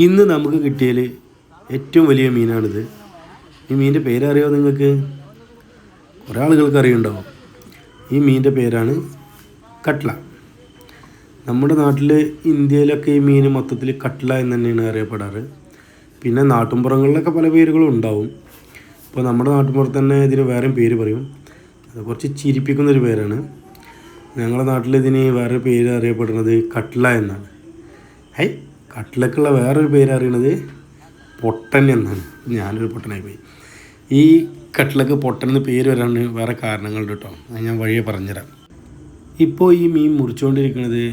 ഇന്ന് നമുക്ക് കിട്ടിയതിൽ ഏറ്റവും വലിയ മീനാണിത്. ഈ മീനിൻ്റെ പേരറിയോ നിങ്ങൾക്ക്? കുറേ ആളുകൾക്ക് അറിയുണ്ടാവും. ഈ മീനിൻ്റെ പേരാണ് കട്ട്ള. നമ്മുടെ നാട്ടിൽ ഇന്ത്യയിലൊക്കെ ഈ മീൻ മൊത്തത്തിൽ കട്ട്ള എന്ന് തന്നെയാണ് അറിയപ്പെടാറ്. പിന്നെ നാട്ടിൻപുറങ്ങളിലൊക്കെ പല പേരുകളും ഉണ്ടാവും. ഇപ്പോൾ നമ്മുടെ നാട്ടിൻപുറത്ത് തന്നെ ഇതിന് വേറെയും പേര് പറയും. അത് കുറച്ച് ചിരിപ്പിക്കുന്നൊരു പേരാണ്. ഞങ്ങളുടെ നാട്ടിൽ ഇതിന് വേറൊരു പേര് അറിയപ്പെടുന്നത് കട്ട്ള എന്നാണ്. കട്ട്ളക്കുള്ള വേറൊരു പേര് അറിയണത് പൊട്ടൻ എന്നാണ്. ഞാനൊരു പൊട്ടനായി പോയി. ഈ കട്ട്ളക്ക് പൊട്ടൻ എന്ന് പേര് വരാൻ വേറെ കാരണങ്ങളുണ്ട് കേട്ടോ. അത് ഞാൻ വഴിയെ പറഞ്ഞുതരാം. ഇപ്പോൾ ഈ മീൻ മുറിച്ചുകൊണ്ടിരിക്കുന്നത്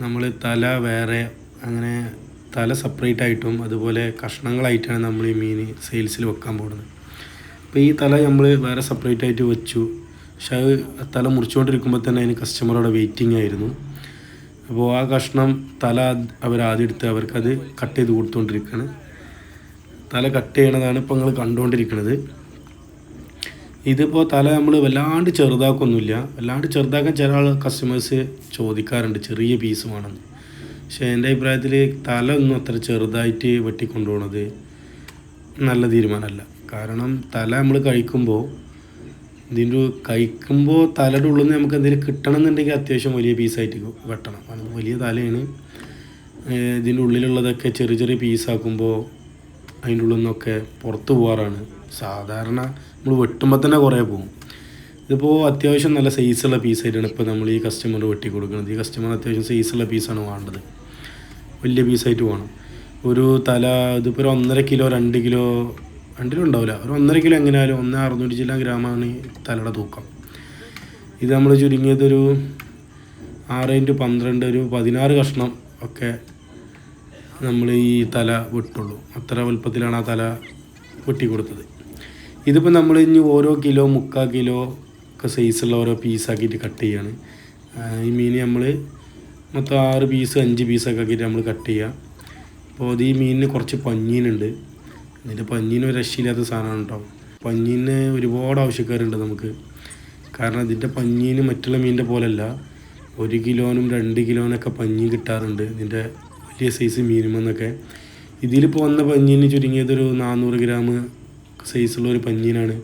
നമ്മൾ തല വേറെ, അങ്ങനെ തല സെപ്പറേറ്റ് ആയിട്ടും അതുപോലെ കഷ്ണങ്ങളായിട്ടാണ് നമ്മൾ ഈ മീൻ സെയിൽസിൽ വെക്കാൻ പോകുന്നത്. അപ്പോൾ ഈ തല നമ്മൾ വേറെ സെപ്പറേറ്റ് ആയിട്ട് വെച്ചു. പക്ഷെ അത് തല മുറിച്ചുകൊണ്ടിരിക്കുമ്പോൾ തന്നെ അതിന് കസ്റ്റമർ അവിടെ വെയിറ്റിംഗ് ആയിരുന്നു. അപ്പോൾ ആ കഷ്ണം തല അവരാദ്യം എടുത്ത് അവർക്കത് കട്ട് ചെയ്ത് കൊടുത്തുകൊണ്ടിരിക്കുകയാണ്. തല കട്ട് ചെയ്യണതാണ് ഇപ്പോൾ നിങ്ങൾ കണ്ടുകൊണ്ടിരിക്കുന്നത്. ഇതിപ്പോൾ തല നമ്മൾ വല്ലാണ്ട് ചെറുതാക്കൊന്നുമില്ല. വല്ലാണ്ട് ചെറുതാക്കാൻ ചില കസ്റ്റമേഴ്സ് ചോദിക്കാറുണ്ട് ചെറിയ പീസ് വേണമെന്ന്. പക്ഷേ എൻ്റെ അഭിപ്രായത്തിൽ തല ഒന്നും അത്ര ചെറുതായിട്ട് വെട്ടിക്കൊണ്ടുപോകണത് നല്ല തീരുമാനമല്ല. കാരണം തല നമ്മൾ കഴിക്കുമ്പോൾ തലയുടെ ഉള്ളിൽ നിന്ന് നമുക്ക് എന്തെങ്കിലും കിട്ടണം എന്നുണ്ടെങ്കിൽ അത്യാവശ്യം വലിയ പീസായിട്ട് വെട്ടണം. അത് വലിയ തലയാണ്. ഇതിൻ്റെ ഉള്ളിലുള്ളതൊക്കെ ചെറിയ ചെറിയ പീസാക്കുമ്പോൾ അതിൻ്റെ ഉള്ളിൽ നിന്നൊക്കെ പുറത്ത് പോകാറാണ് സാധാരണ. നമ്മൾ വെട്ടുമ്പോൾ തന്നെ കുറേ പോകും. ഇതിപ്പോൾ അത്യാവശ്യം നല്ല സൈസുള്ള പീസായിട്ടാണ് ഇപ്പോൾ നമ്മൾ ഈ കസ്റ്റമർ വെട്ടി കൊടുക്കുന്നത്. ഈ കസ്റ്റമർ അത്യാവശ്യം സൈസുള്ള പീസാണ് വേണ്ടത്. വലിയ പീസായിട്ട് വേണം. ഒരു തല ഇതിപ്പോൾ ഒരു 1.5 കിലോ 2 കിലോ ഉണ്ടാവില്ല, ഒരു 1.5 കിലോ എങ്ങനെയാലും 1600 ചില ഗ്രാമാണ് തലയുടെ തൂക്കം. ഇത് നമ്മൾ ചുരുങ്ങിയതൊരു 6x12 ഒരു 16 കഷ്ണം ഒക്കെ നമ്മൾ ഈ തല വെട്ടുള്ളൂ. അത്ര വലുപ്പത്തിലാണ് ആ തല വെട്ടി കൊടുത്തത്. ഇതിപ്പോൾ നമ്മൾ ഇനി ഓരോ കിലോ 3/4 കിലോ ഒക്കെ സൈസുള്ള ഓരോ പീസാക്കിയിട്ട് കട്ട് ചെയ്യാണ്. ഈ മീൻ നമ്മൾ മൊത്തം 6 പീസ് 5 പീസൊക്കെ ആക്കിയിട്ട് നമ്മൾ കട്ട് ചെയ്യുക. അപ്പോൾ അത് ഈ മീനിന് കുറച്ച് പഞ്ഞീനുണ്ട്. ഇതിൻ്റെ പഞ്ഞീന് ഒരു രക്ഷയില്ലാത്ത സാധനമാണ് കേട്ടോ. പഞ്ഞീന് ഒരുപാട് ആവശ്യക്കാരുണ്ട് നമുക്ക്. കാരണം ഇതിൻ്റെ പഞ്ഞീന് മറ്റുള്ള മീനിൻ്റെ പോലെയല്ല, 1 കിലോനും 2 കിലോനൊക്കെ പഞ്ഞി കിട്ടാറുണ്ട് ഇതിൻ്റെ വലിയ സൈസ് മീനുമെന്നൊക്കെ. ഇതിലിപ്പോൾ വന്ന പഞ്ഞീന് ചുരുങ്ങിയതൊരു 400 ഗ്രാം സൈസുള്ള ഒരു പഞ്ഞീനാണ്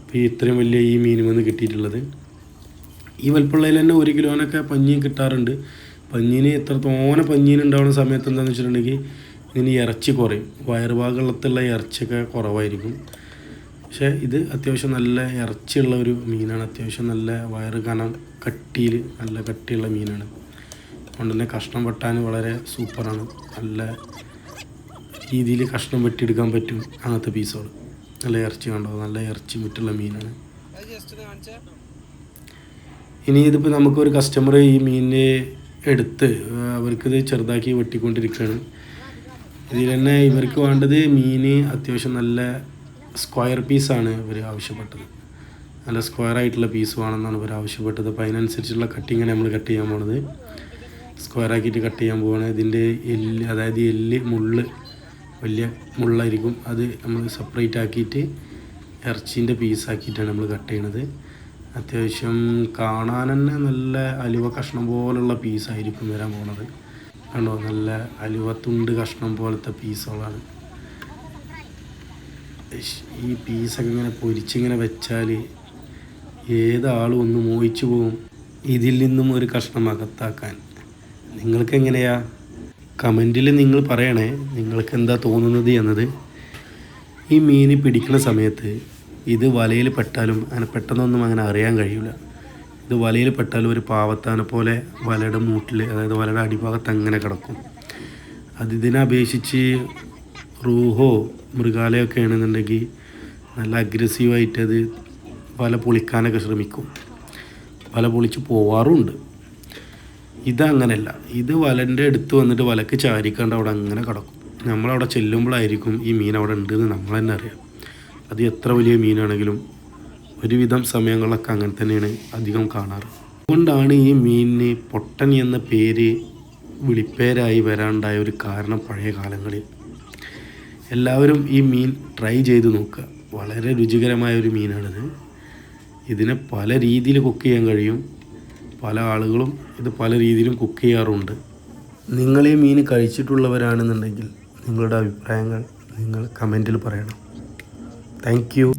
ഇപ്പോൾ ഇത്രയും വലിയ ഈ മീനുമെന്ന് കിട്ടിയിട്ടുള്ളത്. ഈ വലുപ്പമുള്ളതിൽ തന്നെ 1 കിലോനൊക്കെ പഞ്ഞി കിട്ടാറുണ്ട്. പഞ്ഞീന് എത്രത്തോനെ പഞ്ഞീന് ഉണ്ടാവുന്ന സമയത്ത് എന്താണെന്ന് വെച്ചിട്ടുണ്ടെങ്കിൽ ഇതിന് ഇറച്ചി കുറയും. വയറുഭാഗത്തുള്ള ഇറച്ചിയൊക്കെ കുറവായിരിക്കും. പക്ഷേ ഇത് അത്യാവശ്യം നല്ല ഇറച്ചിയുള്ള ഒരു മീനാണ്. അത്യാവശ്യം നല്ല വയറ് കനം കട്ടിയിൽ നല്ല കട്ടിയുള്ള മീനാണ്. അതുകൊണ്ട് തന്നെ കഷ്ണം വെട്ടാൻ വളരെ സൂപ്പറാണ്. നല്ല രീതിയിൽ കഷ്ണം വെട്ടിയെടുക്കാൻ പറ്റും അങ്ങനത്തെ പീസുകൾ. നല്ല ഇറച്ചി കണ്ടോ, നല്ല ഇറച്ചി മുറ്റുള്ള മീനാണ്. ഇനി ഇതിപ്പോൾ നമുക്കൊരു കസ്റ്റമർ ഈ മീനിനെ എടുത്ത് അവർക്കിത് ചെറുതാക്കി വെട്ടിക്കൊണ്ടിരിക്കുകയാണ്. ഇതിൽ തന്നെ ഇവർക്ക് വേണ്ടത് മീൻ അത്യാവശ്യം നല്ല സ്ക്വയർ പീസാണ് ഇവർ ആവശ്യപ്പെട്ടത്. നല്ല സ്ക്വയർ ആയിട്ടുള്ള പീസ് വേണമെന്നാണ് ഇവർ ആവശ്യപ്പെട്ടത്. അപ്പോൾ അതിനനുസരിച്ചുള്ള കട്ടിങ്ങാണ് നമ്മൾ കട്ട് ചെയ്യാൻ പോണത്. സ്ക്വയർ ആക്കിയിട്ട് കട്ട് ചെയ്യാൻ പോവുകയാണ്. ഇതിൻ്റെ എല്ല്, അതായത് മുള്ള് വലിയ മുള്ളായിരിക്കും. അത് നമ്മൾ സെപ്പറേറ്റ് ആക്കിയിട്ട് ഇറച്ചീൻ്റെ പീസാക്കിയിട്ടാണ് നമ്മൾ കട്ട് ചെയ്യണത്. അത്യാവശ്യം കാണാൻ തന്നെ നല്ല അലുവ കഷ്ണം പോലുള്ള പീസായിരിക്കും വരാൻ പോണത്. കണ്ടോ, നല്ല അലുവത്തുണ്ട് കഷ്ണം പോലത്തെ പീസുകളാണ്. ഈ പീസൊക്കെ ഇങ്ങനെ പൊരിച്ചിങ്ങനെ വെച്ചാൽ ഏതാളും ഒന്ന് മോഹിച്ചു പോകും ഇതിൽ നിന്നും ഒരു കഷ്ണം അകത്താക്കാൻ. നിങ്ങൾക്ക് എങ്ങനെയാ? കമൻറ്റിൽ നിങ്ങൾ പറയണേ നിങ്ങൾക്ക് എന്താ തോന്നുന്നത് എന്നത്. ഈ മീൻ പിടിക്കുന്ന സമയത്ത് ഇത് വലയിൽ പെട്ടാലും അങ്ങനെ പെട്ടെന്നൊന്നും അങ്ങനെ അറിയാൻ കഴിയില്ല. ഇത് വലയിൽ പെട്ടാലും ഒരു പാവത്താനെ പോലെ വലയുടെ മൂട്ടിൽ, അതായത് വലയുടെ അടിഭാഗത്ത് അങ്ങനെ കിടക്കും. ഇതിനെ അപേക്ഷിച്ച് റൂഹോ മൃഗാലയമൊക്കെ ആണെന്നുണ്ടെങ്കിൽ നല്ല അഗ്രസീവായിട്ട് അത് വല പൊളിക്കാനൊക്കെ ശ്രമിക്കും. വല പൊളിച്ച് പോവാറുമുണ്ട്. ഇതങ്ങനെയല്ല. ഇത് വലൻ്റെ അടുത്ത് വന്നിട്ട് വലക്ക് ചാരിക്കാണ്ട് അവിടെ അങ്ങനെ കിടക്കും. നമ്മളവിടെ ചെല്ലുമ്പോഴായിരിക്കും ഈ മീൻ അവിടെ ഉണ്ടെന്ന് നമ്മൾ തന്നെ അറിയാം. അത് എത്ര വലിയ മീനാണെങ്കിലും ഒരുവിധം സമയങ്ങളിലൊക്കെ അങ്ങനെ തന്നെയാണ് അധികം കാണാറ്. അതുകൊണ്ടാണ് ഈ മീനിന് പൊട്ടൻ എന്ന പേര് വിളിപ്പേരായി വരാനുണ്ടായ ഒരു കാരണം. പഴയ കാലങ്ങളിൽ എല്ലാവരും ഈ മീൻ ട്രൈ ചെയ്ത് നോക്കുക. വളരെ രുചികരമായ ഒരു മീനാണിത്. ഇതിനെ പല രീതിയിൽ കുക്ക് ചെയ്യാൻ കഴിയും. പല ആളുകളും ഇത് പല രീതിയിലും കുക്ക് ചെയ്യാറുണ്ട്. നിങ്ങൾ ഈ മീൻ കഴിച്ചിട്ടുള്ളവരാണെന്നുണ്ടെങ്കിൽ നിങ്ങളുടെ അഭിപ്രായങ്ങൾ നിങ്ങൾ കമൻറ്റിൽ പറയണം. Thank you.